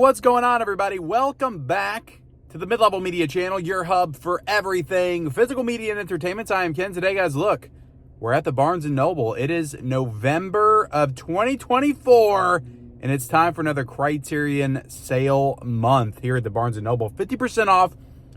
what's going on, everybody? Welcome back to the Mid-Level Media Channel, your hub for everything physical media and entertainment. I am Ken. Today, guys, look, we're at the Barnes & Noble. It is November of 2024, and it's time for another Criterion sale month here at the Barnes & Noble. 50% off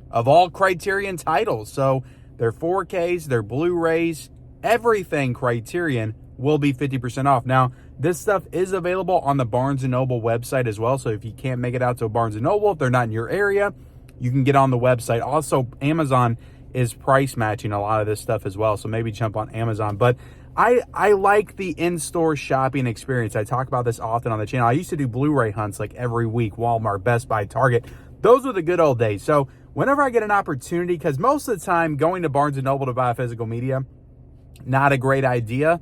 of all Criterion titles. So their 4Ks, their Blu-rays, everything Criterion will be 50% off. Now, this stuff is available on the Barnes & Noble website as well. So if you can't make it out to a Barnes & Noble, if they're not in your area, you can get on the website. Also, Amazon is price matching a lot of this stuff as well. So maybe jump on Amazon. But I like the in-store shopping experience. I talk about this often on the channel. I used to do Blu-ray hunts like every week, Walmart, Best Buy, Target. Those were the good old days. So whenever I get an opportunity, because most of the time going to Barnes & Noble to buy physical media, not a great idea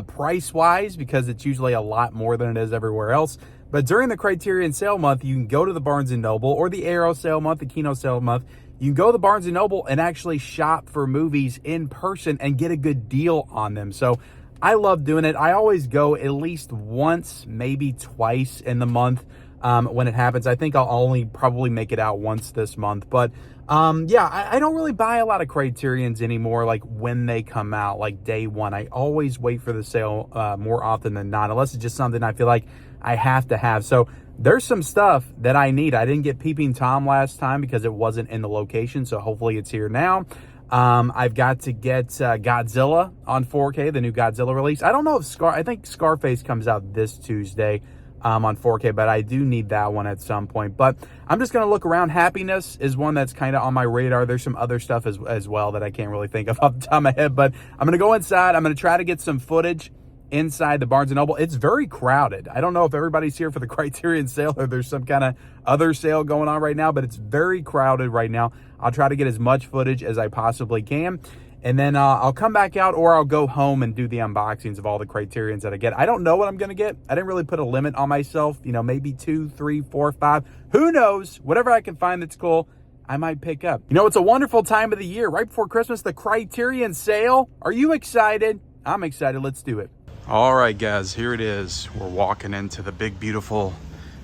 price-wise, because it's usually a lot more than it is everywhere else. But during the Criterion sale month, you can go to the Barnes & Noble, or the Arrow sale month, the Kino sale month. You can go to the Barnes & Noble and actually shop for movies in person and get a good deal on them. So I love doing it. I always go at least once, maybe twice in the month when it happens. I think I'll only probably make it out once this month. But yeah, I don't really buy a lot of Criterions anymore, like when they come out, like day one. I always wait for the sale more often than not, unless it's just something I feel like I have to have. So there's some stuff that I need. I didn't get Peeping Tom last time because it wasn't in the location, so hopefully it's here now. I've got to get Godzilla on 4K, the new Godzilla release. I don't know if I think Scarface comes out this Tuesday on 4K, but I do need that one at some point. But I'm just going to look around. Happiness is one that's kind of on my radar. There's some other stuff as well that I can't really think of off the top of my head, but I'm going to go inside. I'm going to try to get some footage inside the Barnes & Noble. It's very crowded. I don't know if everybody's here for the Criterion sale or there's some kind of other sale going on right now, but it's very crowded right now. I'll try to get as much footage as I possibly can. And then I'll come back out, or I'll go home and do the unboxings of all the Criterions that I get. I don't know what I'm going to get. I didn't really put a limit on myself. You know, maybe 2, 3, 4, 5. Who knows? Whatever I can find that's cool, I might pick up. You know, it's a wonderful time of the year. Right before Christmas, the Criterion sale. Are you excited? I'm excited. Let's do it. All right, guys, here it is. We're walking into the big, beautiful,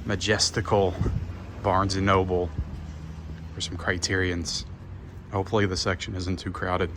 majestical Barnes & Noble for some Criterions. Hopefully the section isn't too crowded.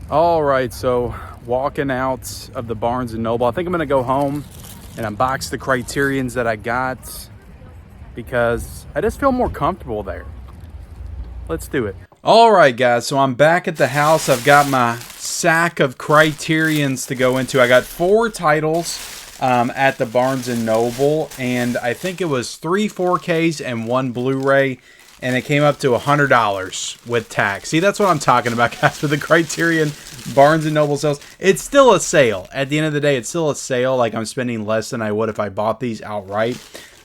All right, so walking out of the Barnes & Noble. I think I'm gonna go home and unbox the Criterions that I got because I just feel more comfortable there. Let's do it. All right, guys, so I'm back at the house. I've got my sack of Criterions to go into. I got 4 titles at the Barnes & Noble, and I think it was 3 4Ks and 1 Blu-ray, and it came up to $100 with tax. See, that's what I'm talking about, guys, with the Criterion Barnes & Noble sales. It's still a sale. At the end of the day, it's still a sale. Like, I'm spending less than I would if I bought these outright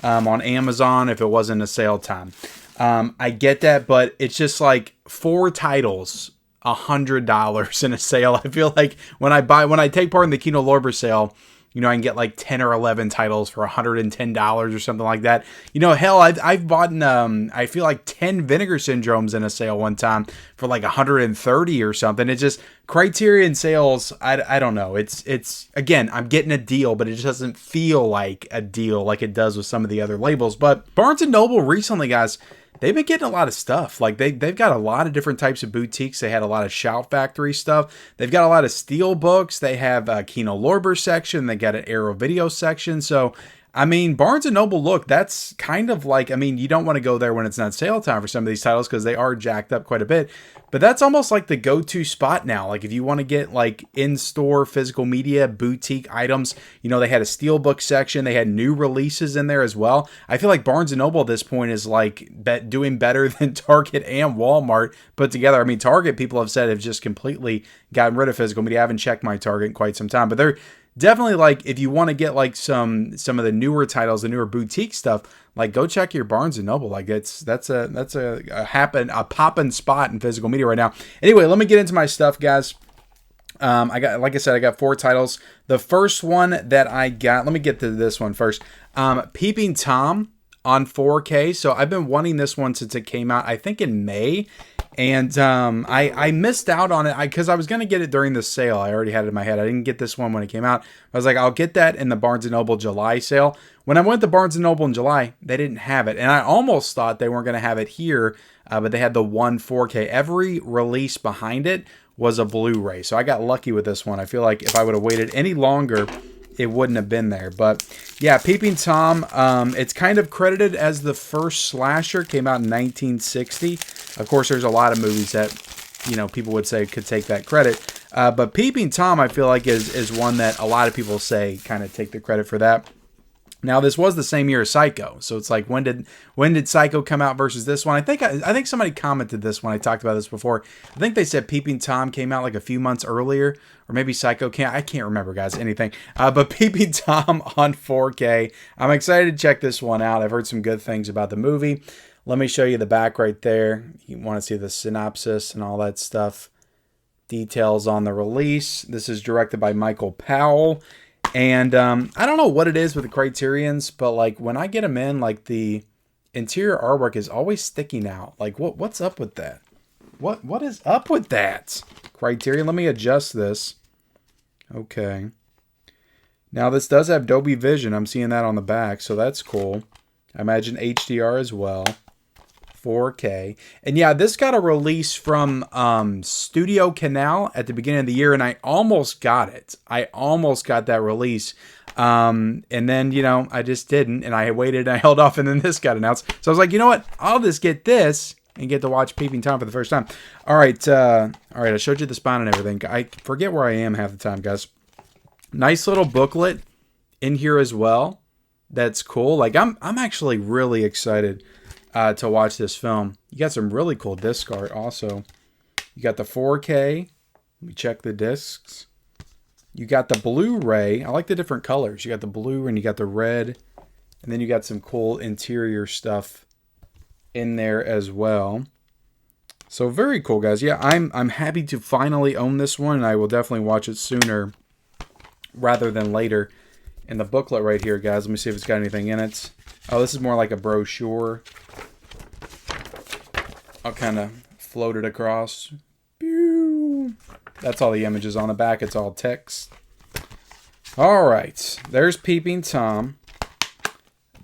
on Amazon if it wasn't a sale time. I get that, but it's just like 4 titles, $100 in a sale. I feel like when I take part in the Kino Lorber sale, you know, I can get like 10 or 11 titles for $110 or something like that. You know, hell, I've bought, I feel like 10 Vinegar Syndromes in a sale one time for like 130 or something. It's just Criterion sales. I don't know. It's again, I'm getting a deal, but it just doesn't feel like a deal like it does with some of the other labels. But Barnes & Noble recently, guys, they've been getting a lot of stuff. Like they've got a lot of different types of boutiques. They had a lot of Shout Factory stuff. They've got a lot of steel books. They have a Kino Lorber section. They got an Arrow Video section. So, I mean, Barnes & Noble, look, that's kind of like, I mean, you don't want to go there when it's not sale time for some of these titles because they are jacked up quite a bit. But that's almost like the go-to spot now. Like if you want to get like in-store physical media boutique items, you know, they had a steelbook section. They had new releases in there as well. I feel like Barnes & Noble at this point is like doing better than Target and Walmart put together. I mean, Target, people have said, have just completely gotten rid of physical media. I haven't checked my Target in quite some time, but they're definitely like, if you want to get like some of the newer titles, the newer boutique stuff, like go check your Barnes & Noble. Like that's a poppin' spot in physical media right now. Anyway, let me get into my stuff, guys. I got 4 titles. The first one that I got, let me get to this one first. Peeping Tom on 4K. So I've been wanting this one since it came out, I think in May. And I missed out on it because I was going to get it during the sale. I already had it in my head. I didn't get this one when it came out. I was like, I'll get that in the Barnes & Noble July sale. When I went to Barnes & Noble in July, they didn't have it. And I almost thought they weren't going to have it here, but they had the one 4K. Every release behind it was a Blu-ray. So I got lucky with this one. I feel like if I would have waited any longer, it wouldn't have been there. But yeah, Peeping Tom, it's kind of credited as the first slasher. Came out in 1960. Of course, there's a lot of movies that, you know, people would say could take that credit. But Peeping Tom, I feel like is one that a lot of people say kind of take the credit for that. Now, this was the same year as Psycho, so it's like when did Psycho come out versus this one? I think somebody commented this when I talked about this before. I think they said Peeping Tom came out like a few months earlier, or maybe Psycho came. I can't remember, guys, anything. But Peeping Tom on 4K. I'm excited to check this one out. I've heard some good things about the movie. Let me show you the back right there. You want to see the synopsis and all that stuff. Details on the release. This is directed by Michael Powell. And I don't know what it is with the Criterions, but like when I get them in, like the interior artwork is always sticking out. Like what's up with that? What is up with that? Criterion, let me adjust this. Okay. Now this does have Dolby Vision. I'm seeing that on the back, so that's cool. I imagine HDR as well. 4K. And yeah, this got a release from Studio Canal at the beginning of the year, and I almost got it. I almost got that release. And then, you know, I just didn't, and I waited and I held off, and then this got announced. So I was like, you know what? I'll just get this and get to watch Peeping Tom for the first time. All right, I showed you the spine and everything. I forget where I am half the time, guys. Nice little booklet in here as well. That's cool. Like I'm actually really excited to watch this film. You got some really cool disc art also. You got the 4K. Let me check the discs. You got the Blu-ray. I like the different colors. You got the blue and you got the red. And then you got some cool interior stuff in there as well. So very cool, guys. Yeah, I'm happy to finally own this one, and I will definitely watch it sooner rather than later. In the booklet right here, guys, let me see if it's got anything in it. Oh, this is more like a brochure. I'll kind of float it across. Pew. That's all the images on the back. It's all text. All right. There's Peeping Tom.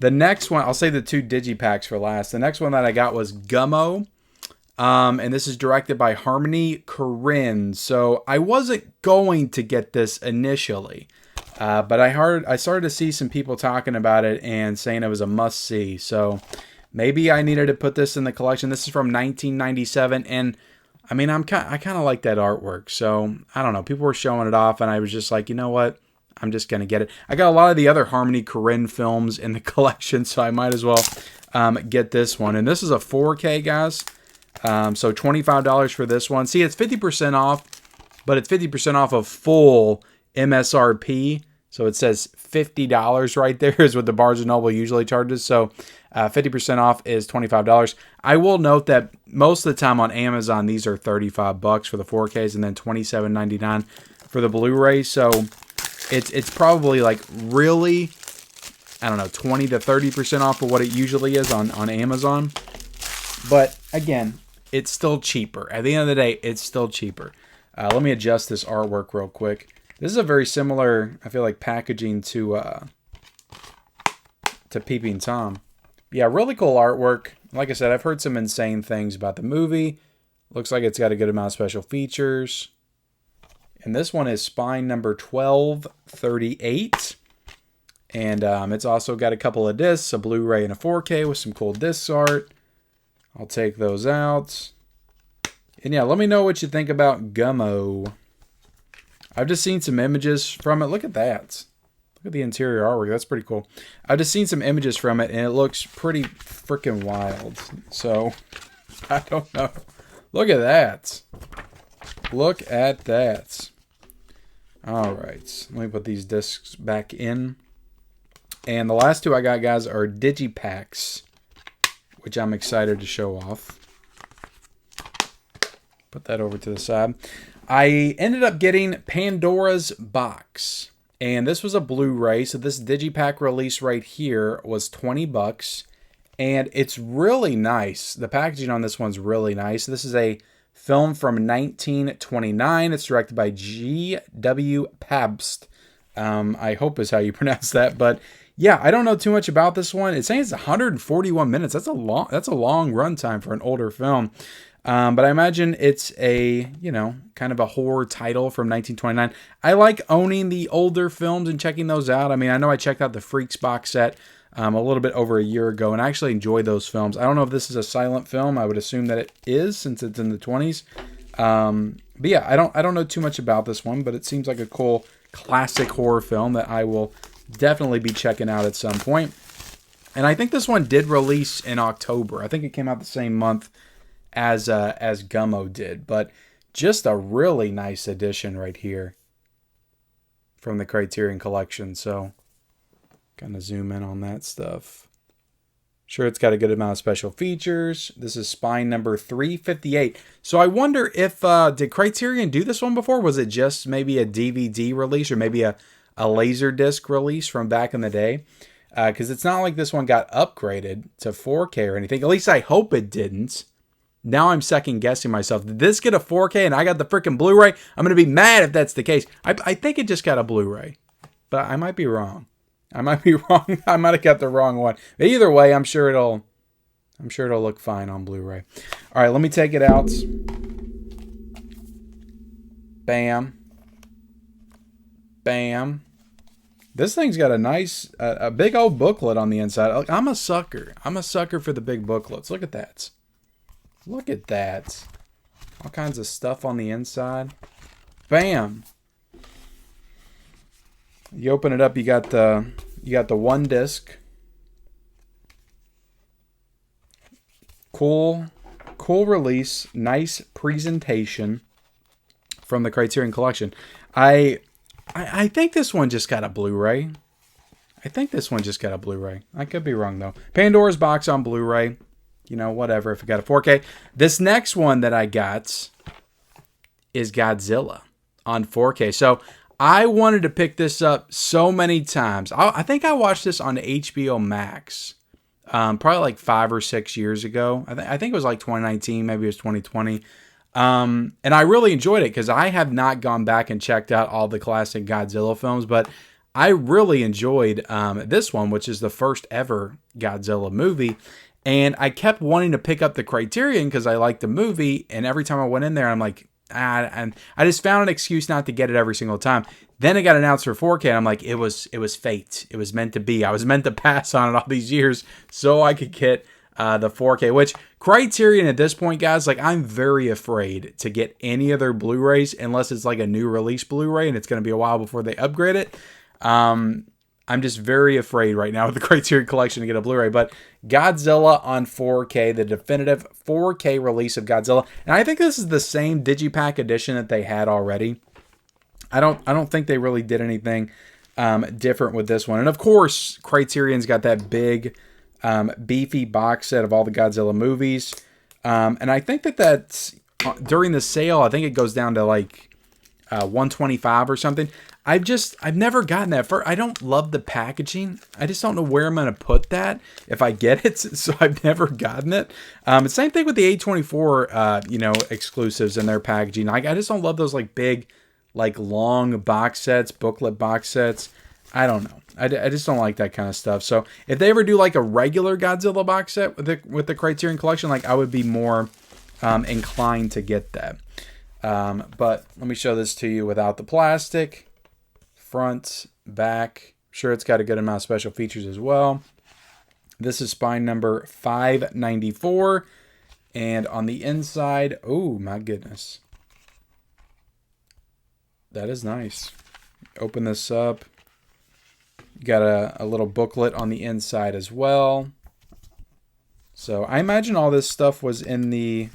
The next one, I'll say the 2 digipacks for last. The next one that I got was Gumo. And this is directed by Harmony Korine. So I wasn't going to get this initially, but I started to see some people talking about it and saying it was a must-see. So maybe I needed to put this in the collection. This is from 1997, and I mean, I kind of like that artwork. So I don't know. People were showing it off, and I was just like, you know what? I'm just gonna get it. I got a lot of the other Harmony Korine films in the collection, so I might as well get this one. And this is a 4K, guys. So $25 for this one. See, it's 50% off, but it's 50% off of full MSRP. So it says $50 right there is what the Barnes & Noble usually charges. So 50% off is $25. I will note that most of the time on Amazon, these are $35 for the 4Ks and then $27.99 for the Blu-ray. So it's probably like really, I don't know, 20 to 30% off of what it usually is on Amazon. But again, it's still cheaper. At the end of the day, it's still cheaper. Let me adjust this artwork real quick. This is a very similar, I feel like, packaging to Peeping Tom. Yeah, really cool artwork. Like I said, I've heard some insane things about the movie. Looks like it's got a good amount of special features. And this one is spine number 1238. And it's also got a couple of discs, a Blu-ray and a 4K with some cool disc art. I'll take those out. And yeah, let me know what you think about Gumo. I've just seen some images from it. Look at that. Look at the interior artwork. That's pretty cool. I've just seen some images from it, and it looks pretty freaking wild. So, I don't know. Look at that. Look at that. All right. Let me put these discs back in. And the last two I got, guys, are Digipacks, which I'm excited to show off. Put that over to the side. I ended up getting Pandoras Box, and this was a Blu-ray. So this Digipack release right here was $20, and it's really nice. The packaging on this one's really nice. This is a film from 1929. It's directed by G.W. Pabst. I hope is how you pronounce that, but yeah, I don't know too much about this one. It's saying it's 141 minutes. That's a long runtime for an older film. But I imagine it's a, kind of a horror title from 1929. I like owning the older films and checking those out. I mean, I know I checked out the Freaks box set a little bit over a year ago, and I actually enjoy those films. I don't know if this is a silent film. I would assume that it is, since it's in the 20s. But yeah, I don't know too much about this one, but it seems like a cool classic horror film that I will definitely be checking out at some point. And I think this one did release in October. I think it came out the same month as Gumo did, but just a really nice edition right here from the Criterion collection. So kind of zoom in on that stuff. Sure, it's got a good amount of special features. This is spine number 358. So I wonder if did Criterion do this one before? Was it just maybe a DVD release or maybe a Laserdisc release from back in the day? Because it's not like this one got upgraded to 4K or anything. At least I hope it didn't. Now I'm second guessing myself. Did this get a 4K and I got the freaking Blu-ray? I'm going to be mad if that's the case. I think it just got a Blu-ray, but I might be wrong. I might have got the wrong one. But either way, I'm sure it'll look fine on Blu-ray. All right, let me take it out. Bam. Bam. This thing's got a nice, a big old booklet on the inside. I'm a sucker. I'm a sucker for the big booklets. Look at that. Look at that. All kinds of stuff on the inside. Bam. You open it up, you got the one disc. Cool release, nice presentation from the Criterion collection. I think this one just got a Blu-ray. I could be wrong though. Pandora's Box on Blu-ray. Whatever, if it got a 4K. This next one that I got is Godzilla on 4K. So I wanted to pick this up so many times. I think I watched this on HBO Max probably like 5 or 6 years ago. I think it was like 2019, maybe it was 2020. And I really enjoyed it because I have not gone back and checked out all the classic Godzilla films, but I really enjoyed this one, which is the first ever Godzilla movie. And I kept wanting to pick up the Criterion because I liked the movie. And every time I went in there, I'm like, and I just found an excuse not to get it every single time. Then it got announced for 4K. And I'm like, it was fate. It was meant to be. I was meant to pass on it all these years so I could get the 4K, which Criterion at this point, guys, like I'm very afraid to get any of their Blu-rays unless it's like a new release Blu-ray and it's going to be a while before they upgrade it. I'm just very afraid right now with the Criterion Collection to get a Blu-ray, but Godzilla on 4K, the definitive 4K release of Godzilla. And I think this is the same Digipack edition that they had already. I don't think they really did anything different with this one. And of course, Criterion's got that big beefy box set of all the Godzilla movies. And I think that's during the sale, I think it goes down to like $125 or something. I've never gotten that. I don't love the packaging. I just don't know where I'm going to put that if I get it. So I've never gotten it. Same thing with the A24, exclusives in their packaging. I just don't love those like big, like long box sets, booklet box sets. I don't know. I just don't like that kind of stuff. So if they ever do like a regular Godzilla box set with the Criterion Collection, like I would be more inclined to get that. But let me show this to you without the plastic. Front, back. Sure, it's got a good amount of special features as well. This is spine number 594. And on the inside, oh my goodness. That is nice. Open this up. Got a little booklet on the inside as well. So I imagine all this stuff was in the...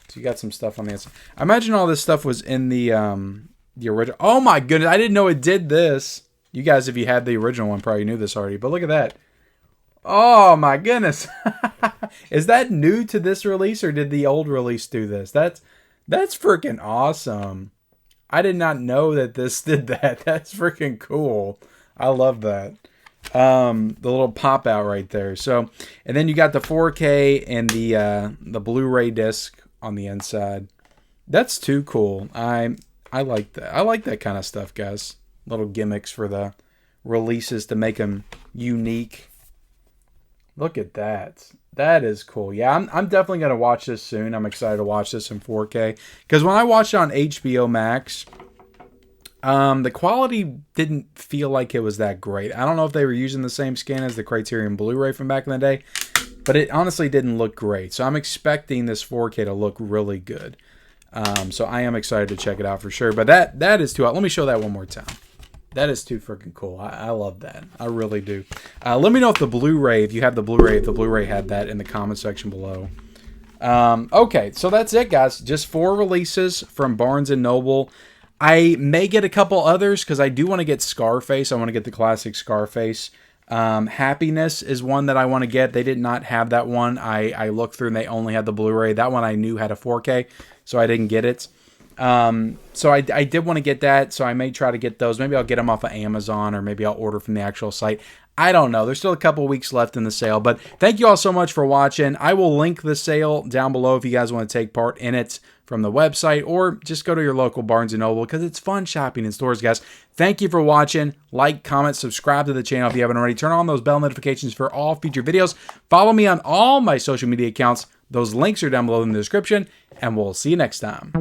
So you got some stuff on the inside. I imagine all this stuff was in the original. Oh my goodness, I didn't know it did this. You guys, if you had the original one, probably knew this already. But look at that. Oh my goodness. Is that new to this release or did the old release do this? That's freaking awesome. I did not know that this did that. That's freaking cool. I love that. The little pop out right there. So, and then you got the 4K and the Blu-ray disc on the inside. That's too cool. I like that. I like that kind of stuff, guys. Little gimmicks for the releases to make them unique. Look at that. That is cool. Yeah, I'm definitely going to watch this soon. I'm excited to watch this in 4K. Because when I watched it on HBO Max, the quality didn't feel like it was that great. I don't know if they were using the same scan as the Criterion Blu-ray from back in the day, but it honestly didn't look great. So I'm expecting this 4K to look really good. So I am excited to check it out for sure. But that is too... Let me show that one more time. That is too freaking cool. I love that. I really do. Let me know if the Blu-ray, if you have the Blu-ray, if the Blu-ray had that in the comment section below. Okay, so that's it, guys. Just 4 releases from Barnes & Noble. I may get a couple others because I do want to get Scarface. I want to get the classic Scarface. Happiness is one that I want to get. They did not have that one. I looked through and they only had the Blu-ray. That one I knew had a 4K, so I didn't get it. So I did want to get that, so I may try to get those. Maybe I'll get them off of Amazon, or maybe I'll order from the actual site. I don't know. There's still a couple weeks left in the sale, but thank you all so much for watching. I will link the sale down below if you guys want to take part in it from the website, or just go to your local Barnes & Noble because it's fun shopping in stores, guys. Thank you for watching. Like, comment, subscribe to the channel if you haven't already. Turn on those bell notifications for all future videos. Follow me on all my social media accounts. Those links are down below in the description, and we'll see you next time.